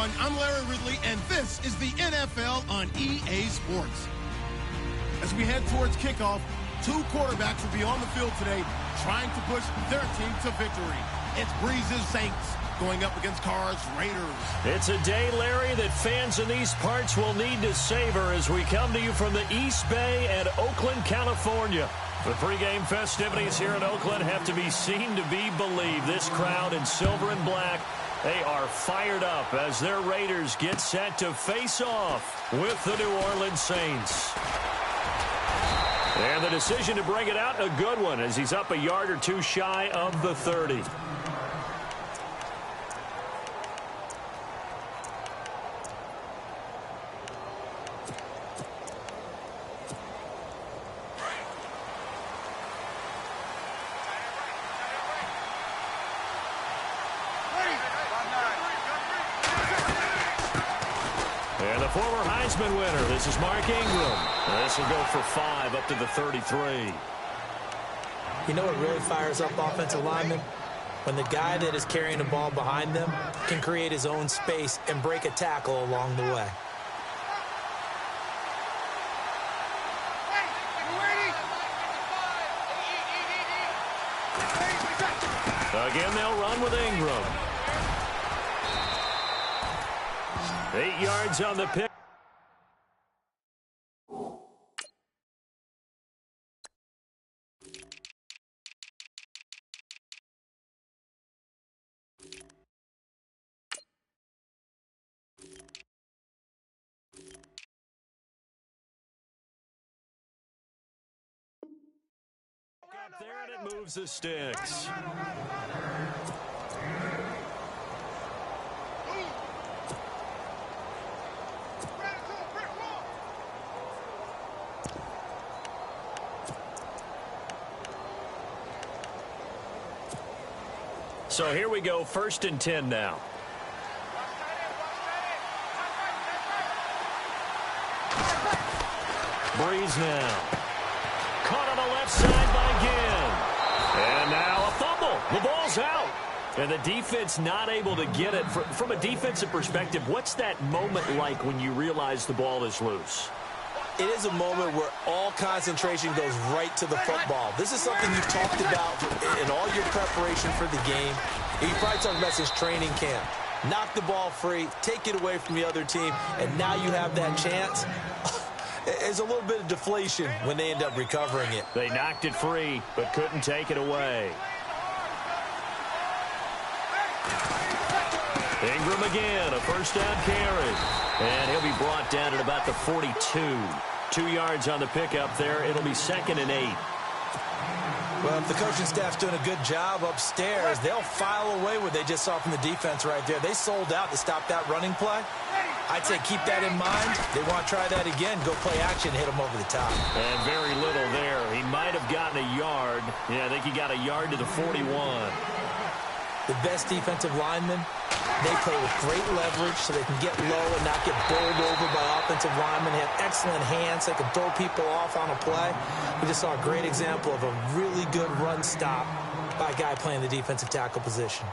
everyone. I'm Larry Ridley, and this is the NFL on EA Sports. As we head towards kickoff, two quarterbacks will be on the field today trying to push their team to victory. It's Breeze's Saints going up against Carr's Raiders. It's a day, Larry, that fans in these parts will need to savor as we come to you from the East Bay and Oakland, California. The pregame festivities here in Oakland have to be seen to be believed. This crowd in silver and black, they are fired up as their Raiders get set to face off with the New Orleans Saints. And the decision to bring it out, a good one, as he's up a yard or two shy of the 30. And the former Heisman winner, this is Mark Ingram. This will go for 5 up to the 33. You know what really fires up offensive linemen? When the guy that is carrying the ball behind them can create his own space and break a tackle along the way. Again, they'll run with Ingram. 8 yards on the pick. Up there, and it moves the sticks. So here we go, 1st and 10 now. Breeze now. Caught on the left side by Ginn. And now a fumble. The ball's out. And the defense not able to get it. From a defensive perspective, what's that moment like when you realize the ball is loose? It is a moment where all concentration goes right to the football. This is something you've talked about in all your preparation for the game. You probably talked about since training camp. Knock the ball free, take it away from the other team, and now you have that chance. There's a little bit of deflation when they end up recovering it. They knocked it free, but couldn't take it away. Ingram again, a first down carry. And he'll be brought down at about the 42. 2 yards on the pickup there. It'll be 2nd and 8. Well, if the coaching staff's doing a good job upstairs, they'll file away what they just saw from the defense right there. They sold out to stop that running play. I'd say keep that in mind. They want to try that again. Go play action, hit them over the top. And very little there. He might have gotten a yard. Yeah, I think he got a yard to the 41. The best defensive linemen, they play with great leverage so they can get low and not get bowled over by offensive linemen. They have excellent hands. They can throw people off on a play. We just saw a great example of a really good run stop by a guy playing the defensive tackle position.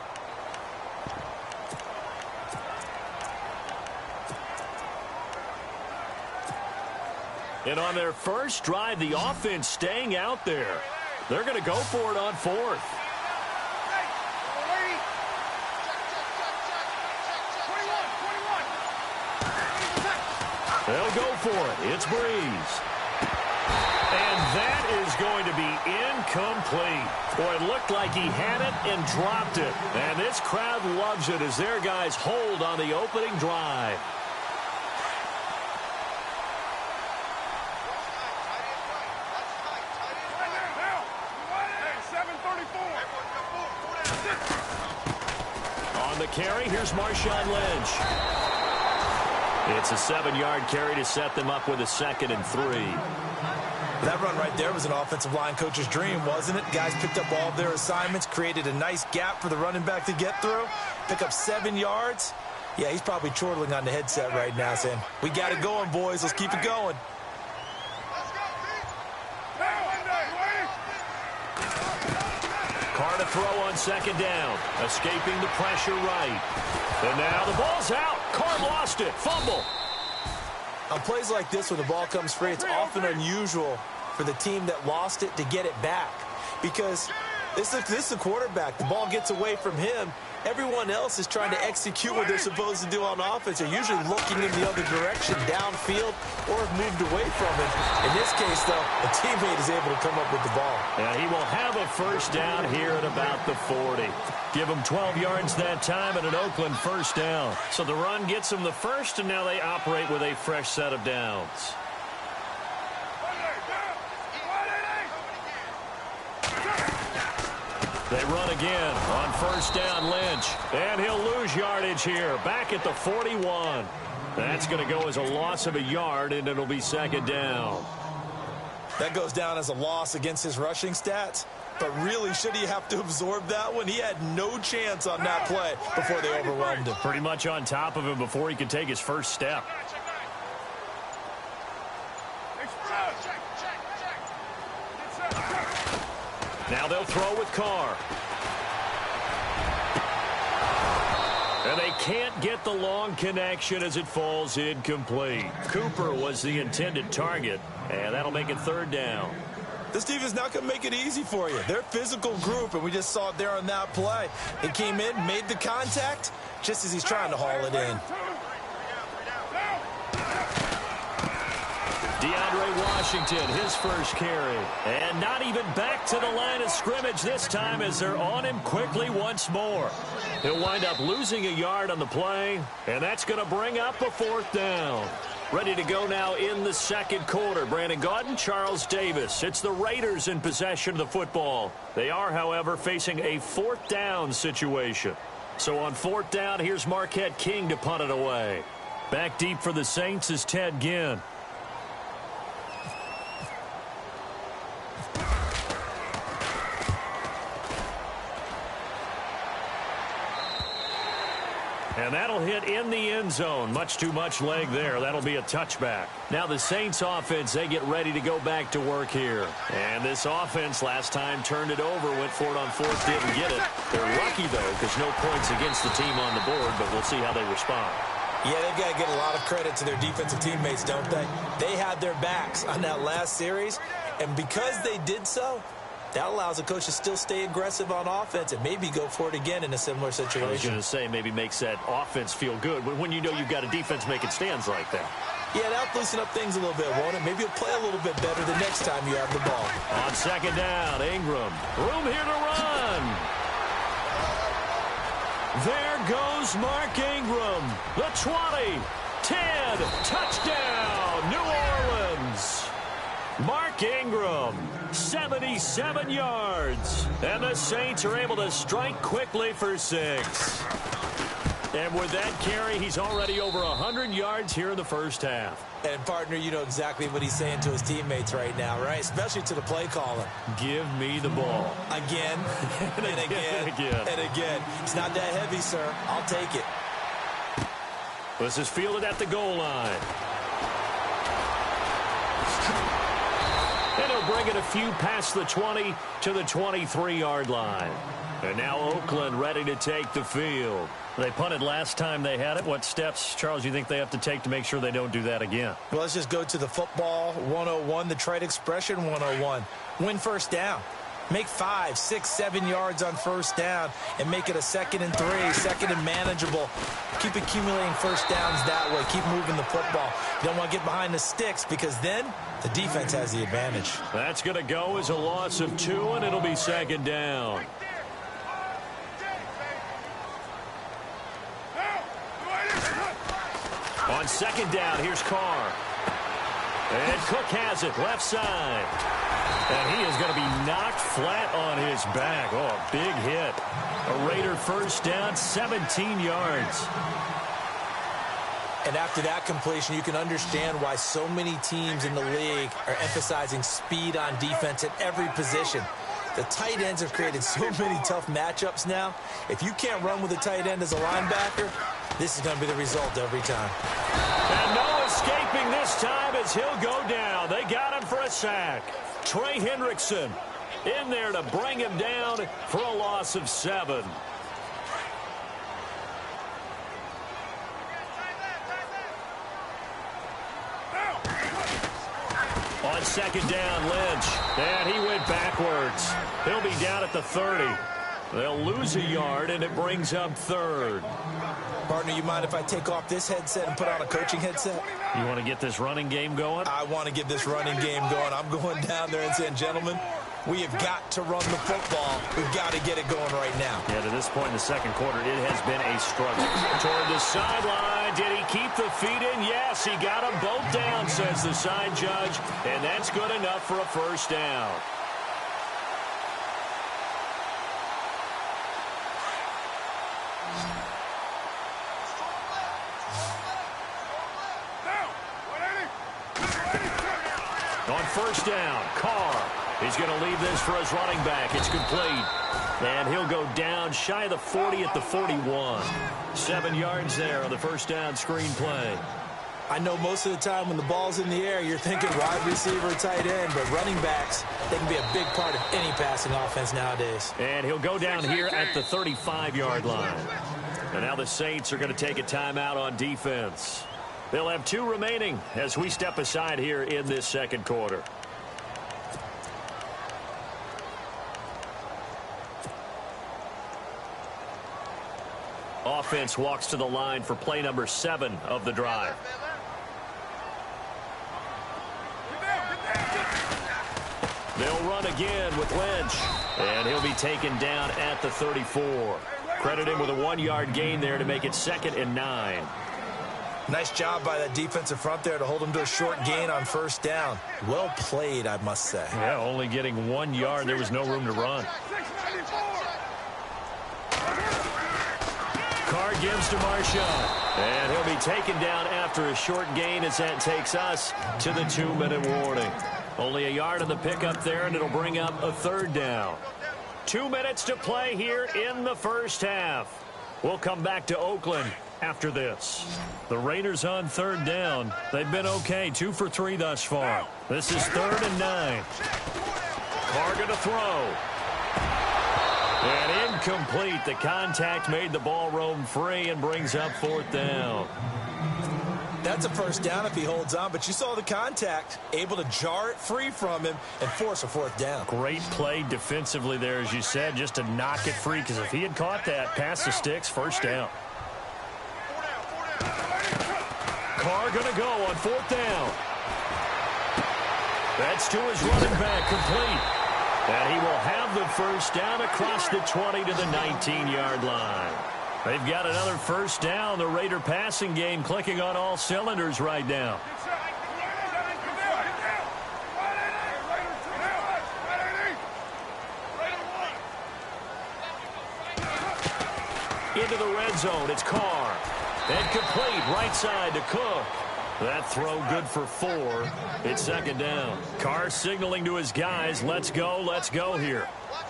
And on their first drive, the offense staying out there. They're going to go for it on 4th. They'll go for it. It's Breeze. And that is going to be incomplete. Boy, it looked like he had it and dropped it. And this crowd loves it as their guys hold on the opening drive. On the carry, here's Marshawn Lynch. It's a 7-yard carry to set them up with a 2nd and 3. That run right there was an offensive line coach's dream, wasn't it? Guys picked up all of their assignments, created a nice gap for the running back to get through, pick up 7 yards. Yeah, he's probably chortling on the headset right now saying, we got it going, boys. Let's keep it going. Carr to throw on 2nd down, escaping the pressure right. And now the ball's out. Carr lost it. Fumble. On plays like this, when the ball comes free, it's often unusual for the team that lost it to get it back. Because this is the quarterback. The ball gets away from him. Everyone else is trying to execute what they're supposed to do on offense. They're usually looking in the other direction, downfield, or have moved away from him. In this case, though, a teammate is able to come up with the ball. And he will have a first down here at about the 40. Give him 12 yards that time and an Oakland first down. So the run gets him the first, and now they operate with a fresh set of downs. They run again on first down, Lynch. And he'll lose yardage here, back at the 41. That's going to go as a loss of a yard, and it'll be second down. That goes down as a loss against his rushing stats. But really, should he have to absorb that one? He had no chance on that play before they overwhelmed him. Pretty much on top of him before he could take his first step. Now they'll throw with Carr. And they can't get the long connection as it falls incomplete. Cooper was the intended target, and that'll make it third down. This team is not going to make it easy for you. They're a physical group, and we just saw it there on that play. He came in, made the contact, just as he's trying to haul it in. DeAndre Washington, his first carry. And not even back to the line of scrimmage this time as they're on him quickly once more. He'll wind up losing a yard on the play, and that's going to bring up a fourth down. Ready to go now in the second quarter. Brandon Gaudin, Charles Davis. It's the Raiders in possession of the football. They are, however, facing a fourth down situation. So on fourth down, here's Marquette King to punt it away. Back deep for the Saints is Ted Ginn. And that'll hit in the end zone. Much too much leg there. That'll be a touchback. Now the Saints offense, they get ready to go back to work here. And this offense last time turned it over, went for it on fourth, didn't get it. They're lucky, though, because no points against the team on the board, but we'll see how they respond. Yeah, they've got to get a lot of credit to their defensive teammates, don't they? They had their backs on that last series, and because they did so, that allows a coach to still stay aggressive on offense and maybe go for it again in a similar situation. I was going to say maybe makes that offense feel good when you know you've got a defense making stands like that. Yeah, that'll loosen up things a little bit, won't it? Maybe you'll play a little bit better the next time you have the ball. On second down, Ingram. Room here to run. There goes Mark Ingram. The 20, 10, touchdown, New Orleans. Mark Ingram, 77 yards. And the Saints are able to strike quickly for 6. And with that carry, he's already over 100 yards here in the first half. And, partner, you know exactly what he's saying to his teammates right now, right? Especially to the play caller. Give me the ball. Again, and again, and again. It's not that heavy, sir. I'll take it. This is fielded at the goal line. And he'll bring it a few past the 20 to the 23-yard line. And now Oakland ready to take the field. They punted last time they had it. What steps, Charles, you think they have to take to make sure they don't do that again? Well, let's just go to the football 101, the trade expression 101. Win first down. Make 5, 6, 7 yards on first down and make it a 2nd and 3, 2nd and manageable. Keep accumulating first downs that way. Keep moving the football. You don't want to get behind the sticks because then the defense has the advantage. That's going to go as a loss of 2, and it'll be second down. On second down, here's Carr. And Cook has it, left side. And he is going to be knocked flat on his back. Oh, a big hit. A Raider first down, 17 yards. And after that completion, you can understand why so many teams in the league are emphasizing speed on defense at every position. The tight ends have created so many tough matchups now. If you can't run with a tight end as a linebacker, this is going to be the result every time. And no escaping this time as he'll go down. They got him for a sack. Trey Hendrickson in there to bring him down for a loss of 7. on second down, Lynch. And he went backwards. He'll be down at the 30. They'll lose a yard, and it brings up third. Partner, you mind if I take off this headset and put on a coaching headset? You want to get this running game going? I want to get this running game going. I'm going down there and saying, gentlemen, we have got to run the football. We've got to get it going right now. Yeah, to this point in the second quarter, it has been a struggle. Toward the sideline, did he keep the feet in? Yes, he got them both down, says the side judge, and that's good enough for a first down. On first down, Carr. He's going to leave this for his running back. It's complete. And he'll go down shy of the 40 at the 41. 7 yards there on the first down screen play. I know most of the time when the ball's in the air, you're thinking wide receiver, tight end, but running backs, they can be a big part of any passing offense nowadays. And he'll go down here at the 35-yard line. And now the Saints are going to take a timeout on defense. They'll have 2 remaining as we step aside here in this second quarter. Offense walks to the line for play number 7 of the drive. They'll run again with Lynch. And he'll be taken down at the 34. Credit him with a 1-yard gain there to make it 2nd and 9. Nice job by that defensive front there to hold him to a short gain on first down. Well played, I must say. Yeah, only getting 1 yard. There was no room to run. Carr gives to Marshawn. And he'll be taken down after a short gain as that takes us to the 2-minute warning. Only a yard on the pickup there, and it'll bring up a third down. 2 minutes to play here in the first half. We'll come back to Oakland after this. The Raiders on third down. They've been okay, 2 for 3 thus far. This is 3rd and 9. Carr going to throw. And incomplete. The contact made the ball roam free and brings up 4th down. That's a first down if he holds on, but you saw the contact, able to jar it free from him and force a 4th down. Great play defensively there, as you said, just to knock it free, because if he had caught that, past the sticks, first down. Carr going to go on 4th down. That's to his running back, complete. And he will have the first down across the 20 to the 19-yard line. They've got another first down. The Raider passing game clicking on all cylinders right now. Into the red zone, it's Carr. And complete, right side to Cook. That throw good for 4. It's 2nd down. Carr signaling to his guys, let's go here.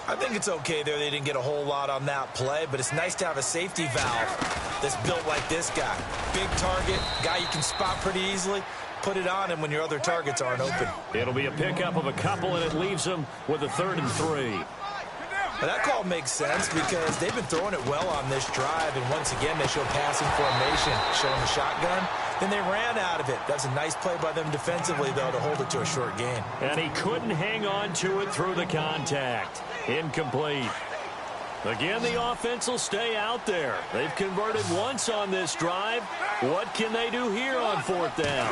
I think it's okay there. They didn't get a whole lot on that play, but it's nice to have a safety valve that's built like this guy. Big target, guy you can spot pretty easily. Put it on him when your other targets aren't open. It'll be a pickup of a couple, and it leaves them with a 3rd and 3. Now that call makes sense because they've been throwing it well on this drive, and once again they show passing formation, showing the shotgun. Then they ran out of it. That's a nice play by them defensively, though, to hold it to a short gain. And he couldn't hang on to it through the contact. Incomplete. Again, the offense will stay out there. They've converted once on this drive. What can they do here on 4th down?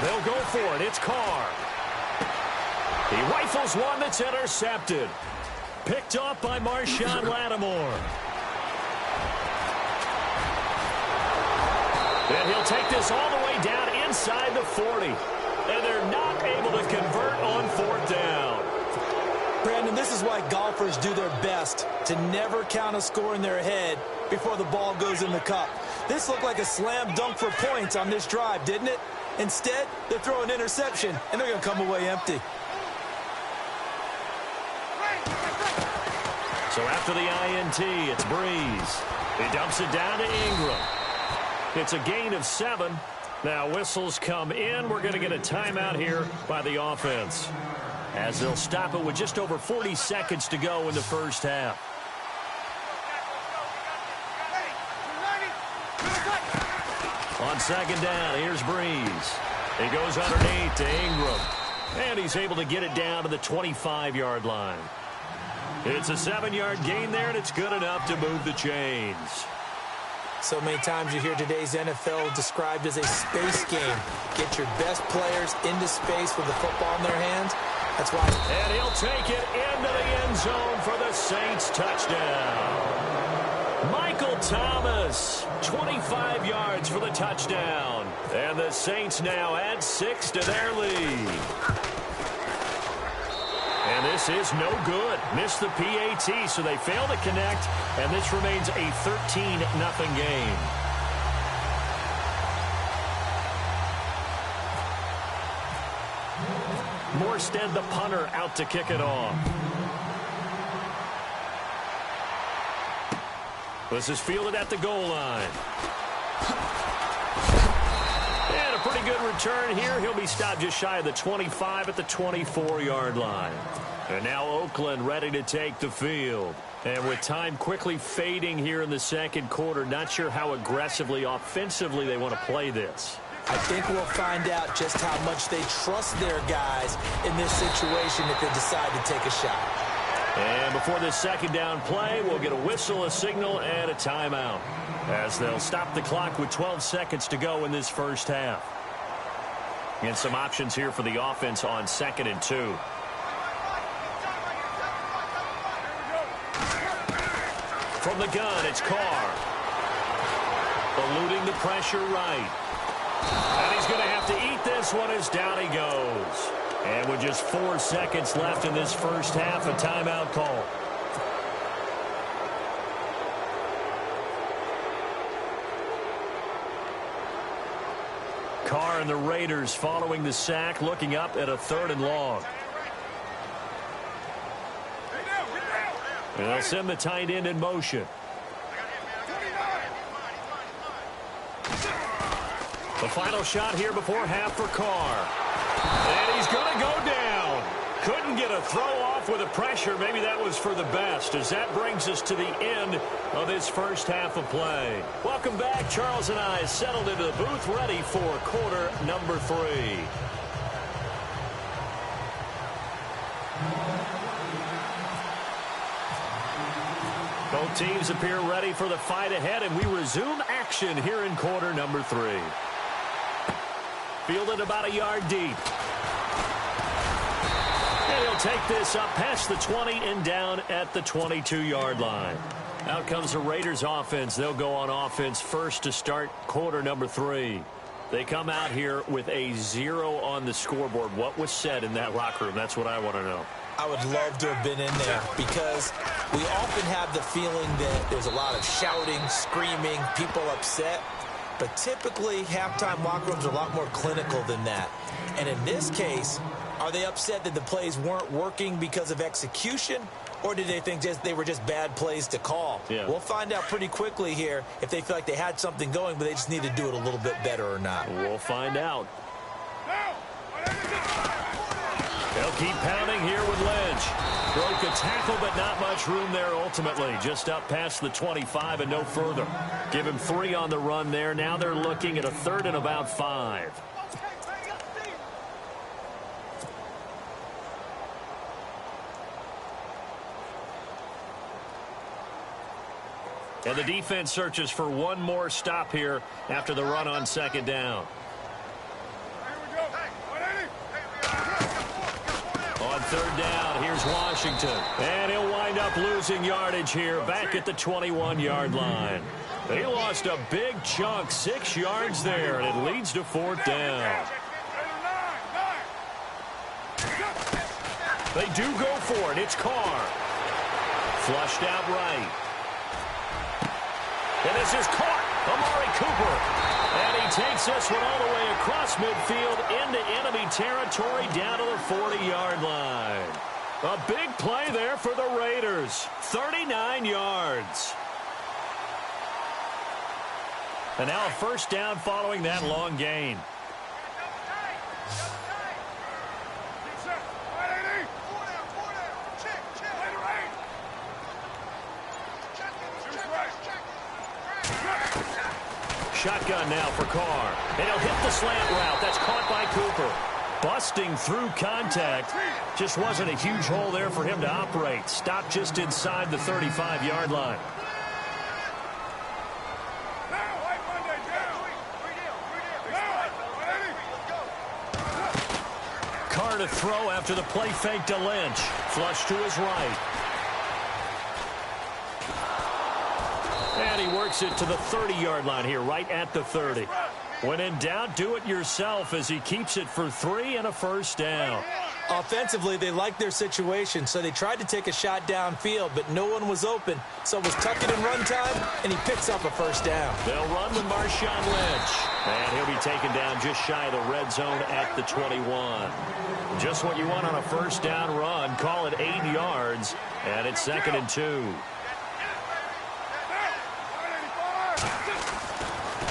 They'll go for it. It's Carr. He rifles one that's intercepted. Picked off by Marshawn Lattimore. And he'll take this all the way down inside the 40. And they're not able to convert on 4th down. Brandon, this is why golfers do their best to never count a score in their head before the ball goes in the cup. This looked like a slam dunk for points on this drive, didn't it? Instead, they throw an interception, and they're going to come away empty. So after the INT, it's Breeze. He dumps it down to Ingram. It's a gain of 7. Now whistles come in. We're going to get a timeout here by the offense, as they'll stop it with just over 40 seconds to go in the first half. On 2nd down, here's Breeze. He goes underneath to Ingram. And he's able to get it down to the 25-yard line. It's a 7-yard gain there, and it's good enough to move the chains. So many times you hear today's NFL described as a space game. Get your best players into space with the football in their hands. That's why. And he'll take it into the end zone for the Saints touchdown. Michael Thomas, 25 yards for the touchdown. And the Saints now add 6 to their lead. And this is no good. Missed the PAT, so they fail to connect, and this remains a 13-0 game. Morstead, the punter, out to kick it off. This is fielded at the goal line. And a pretty good return here. He'll be stopped just shy of the 25 at the 24-yard line. And now Oakland ready to take the field. And with time quickly fading here in the second quarter, not sure how aggressively, offensively they want to play this. I think we'll find out just how much they trust their guys in this situation if they decide to take a shot. And before this second down play, we'll get a whistle, a signal, and a timeout, as they'll stop the clock with 12 seconds to go in this first half. And some options here for the offense on 2nd and 2. From the gun, it's Carr. Eluding the pressure right. And he's going to have to eat this one as down he goes. And with just 4 seconds left in this first half, a timeout call. Carr and the Raiders following the sack, looking up at a 3rd and long. And they'll send the tight end in motion. The final shot here before half for Carr. And he's going to go down. Couldn't get a throw off with the pressure. Maybe that was for the best, as that brings us to the end of this first half of play. Welcome back. Charles and I settled into the booth, ready for quarter number 3. Both teams appear ready for the fight ahead, and we resume action here in quarter number 3. Fielded about a yard deep. And he'll take this up past the 20 and down at the 22-yard line. Out comes the Raiders offense. They'll go on offense first to start quarter number 3. They come out here with a 0 on the scoreboard. What was said in that locker room? That's what I want to know. I would love to have been in there, because we often have the feeling that there's a lot of shouting, screaming, people upset. But typically, halftime locker rooms are a lot more clinical than that. And in this case, are they upset that the plays weren't working because of execution? Or did they think they were just bad plays to call? Yeah. We'll find out pretty quickly here if they feel like they had something going, but they just need to do it a little bit better or not. We'll find out. They'll keep pounding here with Lynch. Broke a tackle, but not much room there ultimately. Just up past the 25 and no further. Give him 3 on the run there. Now they're looking at a 3rd and about 5. And the defense searches for one more stop here after the run on 2nd down. On 3rd down, here's Washington. And he'll wind up losing yardage here back at the 21-yard line. They lost a big chunk, 6 yards there, and it leads to 4th down. They do go for it. It's Carr. Flushed out right. And this is caught. Amari Cooper. And he takes this one all the way across midfield into enemy territory down to the 40-yard line. A big play there for the Raiders. 39 yards. And now a 1st down following that long gain. Shotgun now for Carr. And he'll hit the slant route. That's caught by Cooper. Busting through contact. Just wasn't a huge hole there for him to operate. Stopped just inside the 35-yard line. Carr to throw after the play fake to Lynch. Flush to his right. And he works it to the 30-yard line here, right at the 30. When in doubt, do it yourself as he keeps it for 3 and a first down. Offensively, they liked their situation, so they tried to take a shot downfield, but no one was open. So it was tuck it in run time, and he picks up a first down. They'll run with Marshawn Lynch. And he'll be taken down just shy of the red zone at the 21. Just what you want on a first down run. Call it 8 yards, and it's 2nd and 2.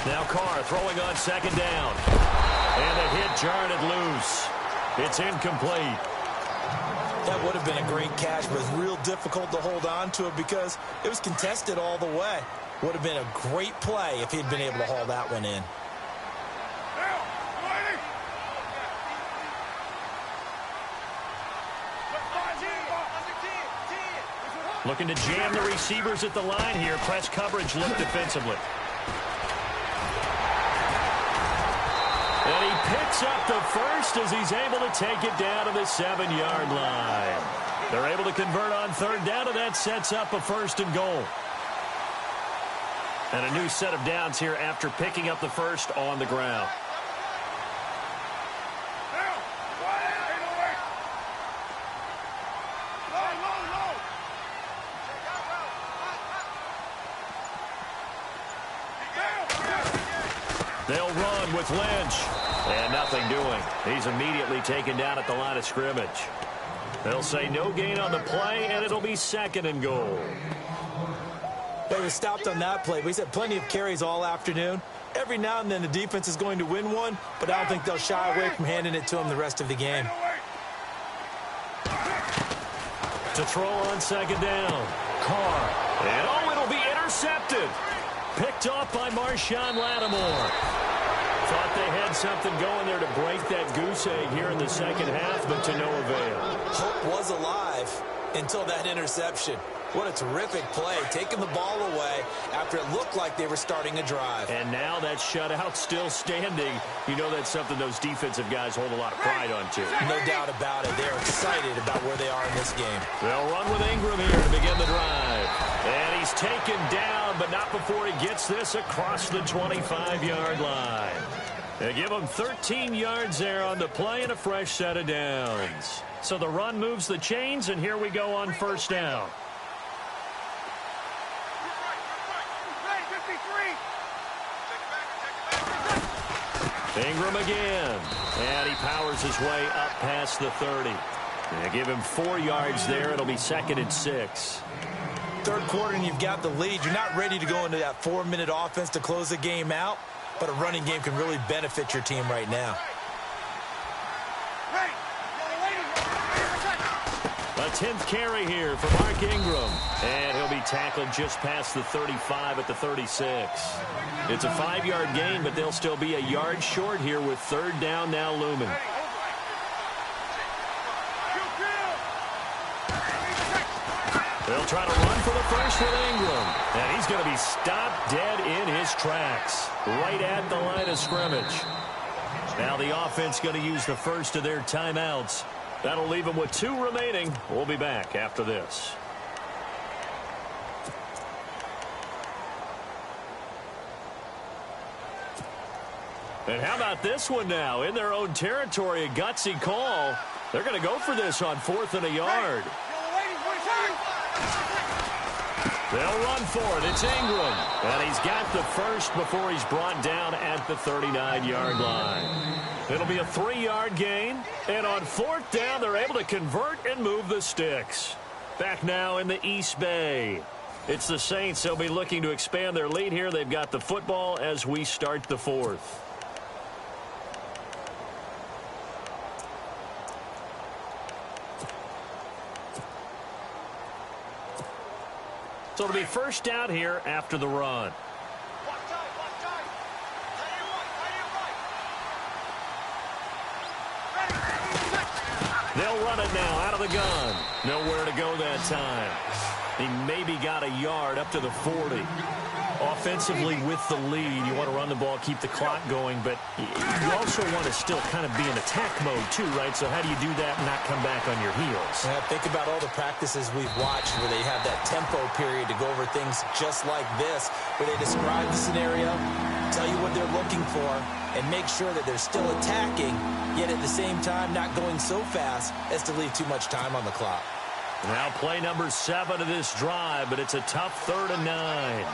Now Carr throwing on 2nd down. And the hit jarred it loose. It's incomplete. That would have been a great catch, but it's real difficult to hold on to it because it was contested all the way. Would have been a great play if he'd been able to haul that one in. Looking to jam the receivers at the line here. Press coverage look defensively. And he picks up the first as he's able to take it down to the 7-yard line. They're able to convert on 3rd down, and that sets up a 1st and goal. And a new set of downs here after picking up the first on the ground. They'll run with Lynch. And nothing doing. He's immediately taken down at the line of scrimmage. They'll say no gain on the play, and it'll be 2nd and goal. They were stopped on that play. We had plenty of carries all afternoon. Every now and then the defense is going to win one, but I don't think they'll shy away from handing it to them the rest of the game. To throw on 2nd down. Carr. And it'll be intercepted. Picked off by Marshawn Lattimore. Thought they had something going there to break that goose egg here in the 2nd half, but to no avail. Hope was alive until that interception. What a terrific play, taking the ball away after it looked like they were starting a drive. And now that shutout still standing. You know that's something those defensive guys hold a lot of pride on, too. No doubt about it. They're excited about where they are in this game. They'll run with Ingram here to begin the drive. And he's taken down, but not before he gets this across the 25-yard line. They give him 13 yards there on the play and a fresh set of downs. So the run moves the chains, and here we go on 1st down. Ingram again. And he powers his way up past the 30. They give him 4 yards there. It'll be 2nd and 6. 3rd quarter and you've got the lead. You're not ready to go into that 4-minute offense to close the game out, but a running game can really benefit your team right now. A 10th carry here for Mark Ingram. And he'll be tackled just past the 35 at the 36. It's a 5-yard gain, but they'll still be a yard short here with 3rd down now looming. They'll try to run for the first with Ingram. And he's going to be stopped dead in his tracks, right at the line of scrimmage. Now the offense going to use the first of their timeouts. That'll leave them with 2 remaining. We'll be back after this. And how about this one now? In their own territory, a gutsy call. They're going to go for this on 4th and a yard. They'll run for it. It's Ingram. And he's got the first before he's brought down at the 39-yard line. It'll be a 3-yard gain. And on 4th down, they're able to convert and move the sticks. Back now in the East Bay. It's the Saints. They'll be looking to expand their lead here. They've got the football as we start the 4th. So it'll be first down here after the run. run it now out of the gun. Nowhere to go that time. He maybe got a yard up to the 40. Offensively with the lead, you want to run the ball, keep the clock going, but you also want to still kind of be in attack mode too, right? So how do you do that and not come back on your heels? Yeah, think about all the practices we've watched where they have that tempo period to go over things just like this, where they describe the scenario, tell you what they're looking for, and make sure that they're still attacking, yet at the same time not going so fast as to leave too much time on the clock. Now play number 7 of this drive, but it's a tough 3rd and 9.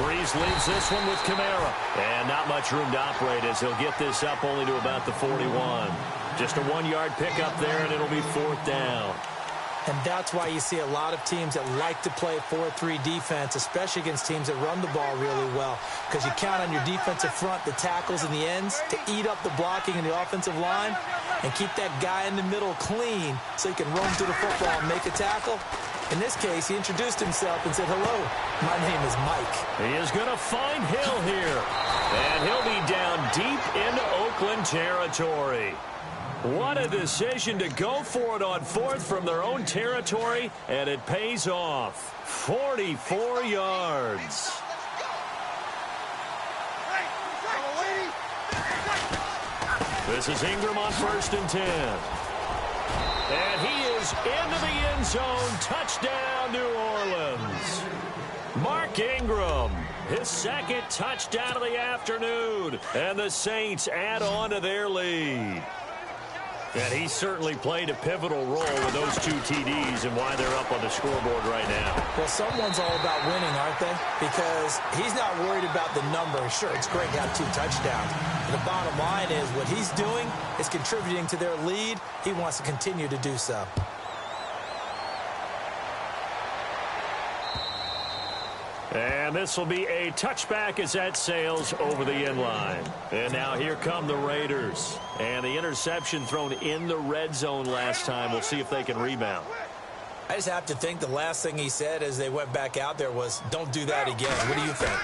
Breeze leaves this one with Kamara. And not much room to operate as he'll get this up only to about the 41. Just a 1-yard pickup there, and it'll be 4th down. And that's why you see a lot of teams that like to play 4-3 defense, especially against teams that run the ball really well, because you count on your defensive front, the tackles and the ends, to eat up the blocking in the offensive line and keep that guy in the middle clean so he can roam through the football and make a tackle. In this case, he introduced himself and said, "Hello, my name is Mike." He is going to find Hill here. And he'll be down deep into Oakland territory. What a decision to go for it on 4th from their own territory, and it pays off. 44 yards. This is Ingram on 1st and 10. And he is into the end zone. Touchdown, New Orleans. Mark Ingram, his 2nd touchdown of the afternoon. And the Saints add on to their lead. And he certainly played a pivotal role with those 2 TDs and why they're up on the scoreboard right now. Well, someone's all about winning, aren't they? Because he's not worried about the number. Sure, it's great to have 2 touchdowns. But the bottom line is what he's doing is contributing to their lead. He wants to continue to do so. And this will be a touchback as that sails over the end line. And now here come the Raiders. And the interception thrown in the red zone last time. We'll see if they can rebound. I just have to think the last thing he said as they went back out there was, "Don't do that again." What do you think?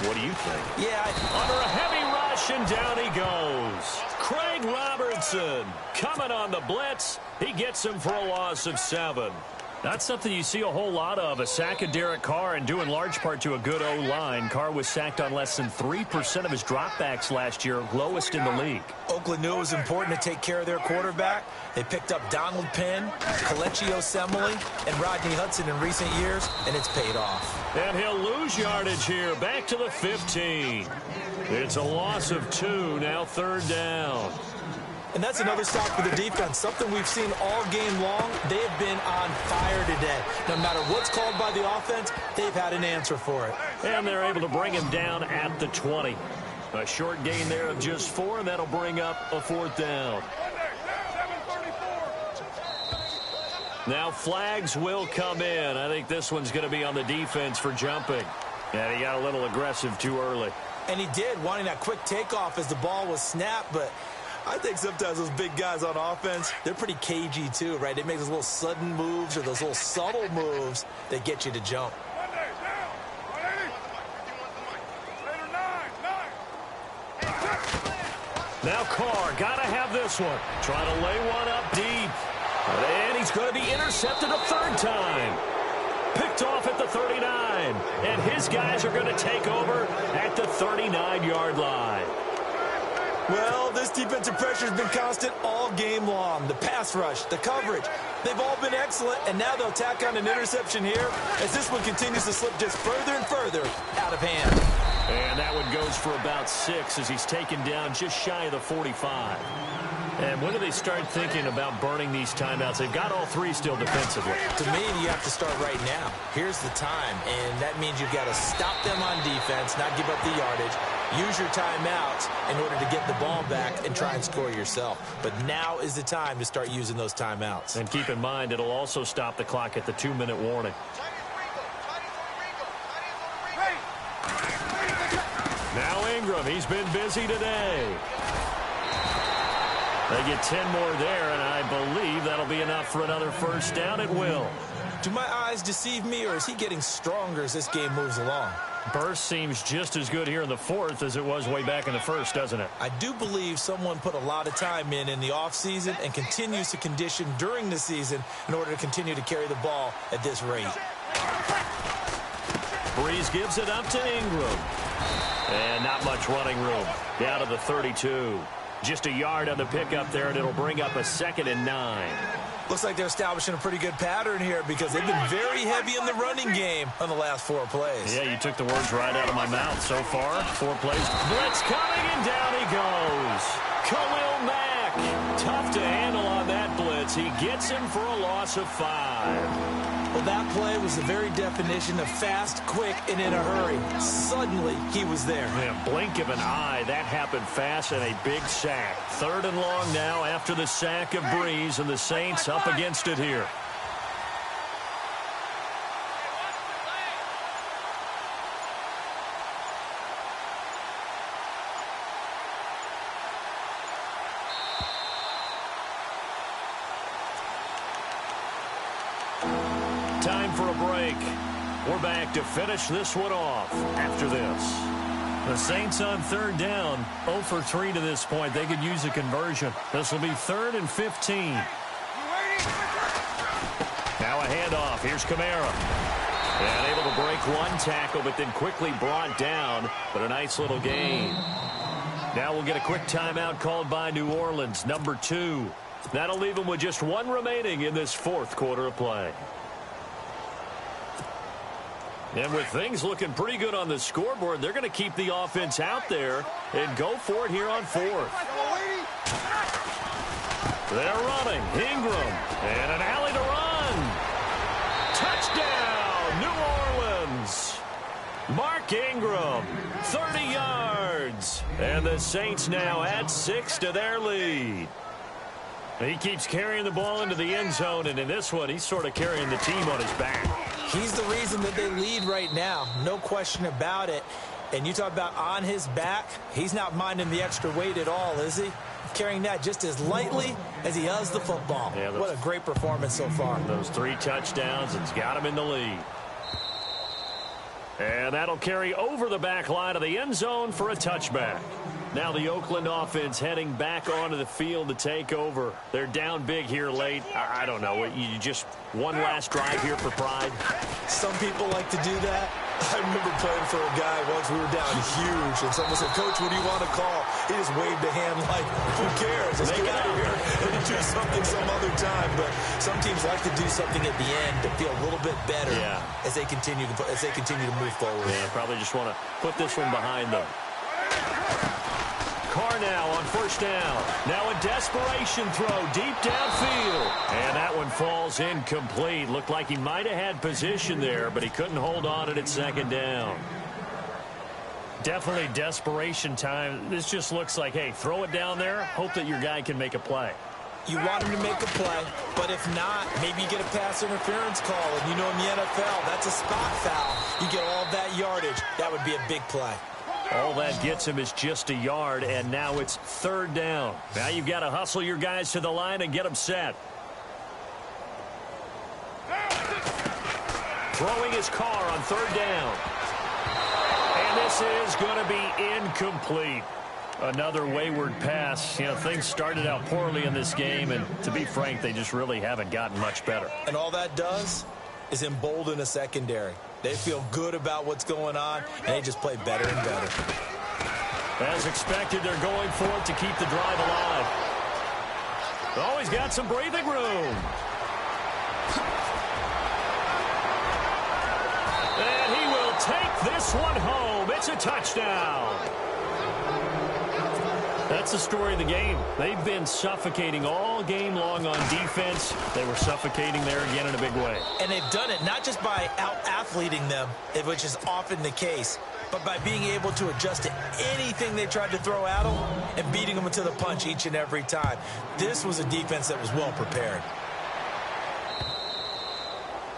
What do you think? Yeah. Under a heavy rush, and down he goes. Craig Robertson coming on the blitz. He gets him for a loss of 7. That's something you see a whole lot of, a sack of Derek Carr, and due in large part to a good O-line. Carr was sacked on less than 3% of his dropbacks last year, lowest in the league. Oakland knew it was important to take care of their quarterback. They picked up Donald Penn, Kelechi Osemele, and Rodney Hudson in recent years, and it's paid off. And he'll lose yardage here, back to the 15. It's a loss of 2, now 3rd down. And that's another stop for the defense, something we've seen all game long. They have been on fire today. No matter what's called by the offense, they've had an answer for it. And they're able to bring him down at the 20. A short gain there of just 4, and that'll bring up a 4th down. Now flags will come in. I think this one's going to be on the defense for jumping. And he got a little aggressive too early. And he did, wanting that quick takeoff as the ball was snapped, but I think sometimes those big guys on offense, they're pretty cagey too, right? They make those little sudden moves or those little subtle moves that get you to jump. Now Carr, got to have this one. Trying to lay one up deep. And he's going to be intercepted a 3rd time. Picked off at the 39. And his guys are going to take over at the 39-yard line. Well, this defensive pressure has been constant all game long. The pass rush, the coverage, they've all been excellent, and now they'll tack on an interception here as this one continues to slip just further and further out of hand. And that one goes for about 6 as he's taken down just shy of the 45. And when do they start thinking about burning these timeouts? They've got all 3 still defensively. To me, you have to start right now. Here's the time, and that means you've got to stop them on defense, not give up the yardage, use your timeouts in order to get the ball back and try and score yourself. But now is the time to start using those timeouts. And keep in mind, it'll also stop the clock at the 2-minute warning. Now Ingram, he's been busy today. They get 10 more there, and I believe that'll be enough for another 1st down. It will. Do my eyes deceive me, or is he getting stronger as this game moves along? Burst seems just as good here in the fourth as it was way back in the first, doesn't it? I do believe someone put a lot of time in the offseason and continues to condition during the season in order to continue to carry the ball at this rate. Breeze gives it up to Ingram. And not much running room. Down to the 32. Just a yard on the pickup there, and it'll bring up a 2nd and 9. Looks like they're establishing a pretty good pattern here because they've been very heavy in the running game on the last 4 plays. Yeah, you took the words right out of my mouth so far. 4 plays. Blitz coming, and down he goes. Khalil Mack. Tough to handle on that blitz. He gets him for a loss of 5. Well, that play was the very definition of fast, quick, and in a hurry. Suddenly, he was there. Yeah, blink of an eye. That happened fast and a big sack. 3rd and long now after the sack of Breeze, and the Saints up against it here. Time for a break. We're back to finish this one off after this. The Saints on 3rd down, 0 for 3 to this point. They could use a conversion. This will be 3rd and 15. Now a handoff. Here's Kamara. And able to break 1 tackle, but then quickly brought down. But a nice little gain. Now we'll get a quick timeout called by New Orleans, number 2. That'll leave them with just 1 remaining in this 4th quarter of play. And with things looking pretty good on the scoreboard, they're going to keep the offense out there and go for it here on 4th. They're running. Ingram. And an alley to run. Touchdown, New Orleans. Mark Ingram, 30 yards. And the Saints now add 6 to their lead. He keeps carrying the ball into the end zone, and in this one, he's sort of carrying the team on his back. He's the reason that they lead right now. No question about it. And you talk about on his back, he's not minding the extra weight at all, is he? Carrying that just as lightly as he does the football. Yeah, what a great performance so far. Those 3 touchdowns, it's got him in the lead. And that'll carry over the back line of the end zone for a touchback. Now the Oakland offense heading back onto the field to take over. They're down big here late. I don't know. You just one last drive here for pride? Some people like to do that. I remember playing for a guy once. We were down huge, and someone said, "Coach, what do you want to call?" He just waved a hand like, "Who cares? Let's get out of here and do something some other time." But some teams like to do something at the end to feel a little bit better as they continue to move forward. Yeah, probably just want to put this one behind them. Carr now on 1st down. Now a desperation throw deep downfield. And that one falls incomplete. Looked like he might have had position there, but he couldn't hold on it at 2nd down. Definitely desperation time. This just looks like, hey, throw it down there, hope that your guy can make a play. You want him to make a play, but if not, maybe you get a pass interference call. And you know in the NFL, that's a spot foul. You get all that yardage. That would be a big play. All that gets him is just a yard, and now it's 3rd down. Now you've got to hustle your guys to the line and get them set. Throwing his Carr on 3rd down. And this is going to be incomplete. Another wayward pass. You know, things started out poorly in this game, and to be frank, they just really haven't gotten much better. And all that does is embolden a secondary. They feel good about what's going on, and they just play better and better. As expected, they're going for it to keep the drive alive. Always got some breathing room. And he will take this one home. It's a touchdown. That's the story of the game. They've been suffocating all game long on defense. They were suffocating there again in a big way. And they've done it not just by out-athleting them, which is often the case, but by being able to adjust to anything they tried to throw at them and beating them to the punch each and every time. This was a defense that was well prepared.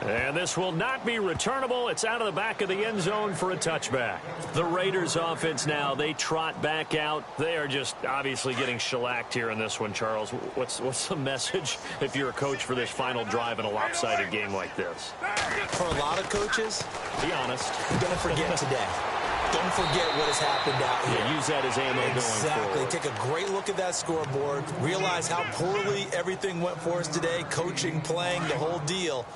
And this will not be returnable. It's out of the back of the end zone for a touchback. The Raiders offense now, they trot back out. They are just obviously getting shellacked here in this one, Charles. What's the message if you're a coach for this final drive in a lopsided game like this? For a lot of coaches, be honest, don't forget today. Don't forget what has happened out here. Yeah, use that as ammo going forward. Exactly. Take a great look at that scoreboard. Realize how poorly everything went for us today. Coaching, playing, the whole deal.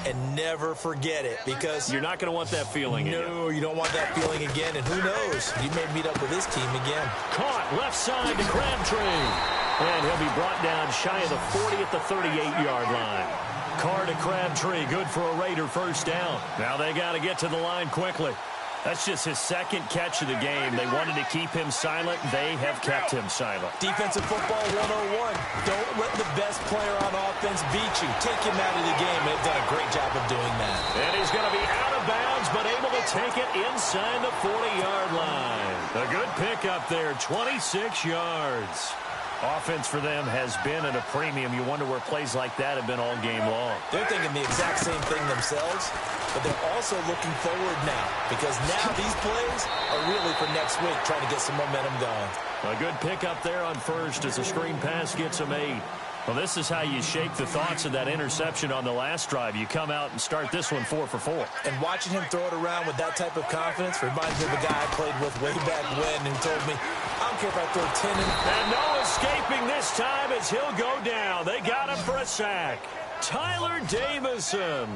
And never forget it, because you're not going to want that feeling again. No, you don't want that feeling again. And who knows? You may meet up with this team again. Caught left side to Crabtree. And he'll be brought down shy of the 40 at the 38-yard line. Carr to Crabtree. Good for a Raider first down. Now they got to get to the line quickly. That's just his second catch of the game. They wanted to keep him silent. They have kept him silent. Defensive football 101. Don't let the best player on offense beat you. Take him out of the game. They've done a great job of doing that. And he's going to be out of bounds, but able to take it inside the 40-yard line. A good pickup there, 26 yards. Offense for them has been at a premium. You wonder where plays like that have been all game long. They're thinking the exact same thing themselves, but they're also looking forward now, because now these plays are really for next week, trying to get some momentum going. A good pickup there on first as a screen pass gets a made. Well, this is how you shake the thoughts of that interception on the last drive. You come out and start this one 4 for 4. And watching him throw it around with that type of confidence reminds me of a guy I played with way back when who told me, I don't care if I throw 10 in. And no escaping this time as he'll go down. They got him for a sack. Tyler Davison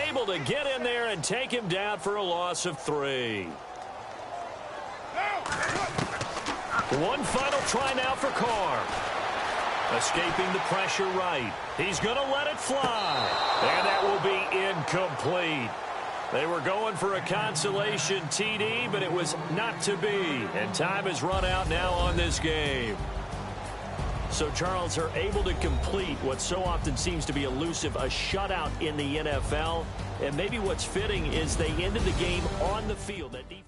able to get in there and take him down for a loss of 3. One final try now for Carr. Escaping the pressure right. He's going to let it fly. And that will be incomplete. They were going for a consolation TD, but it was not to be. And time has run out now on this game. So Charles are able to complete what so often seems to be elusive, a shutout in the NFL. And maybe what's fitting is they ended the game on the field. That defense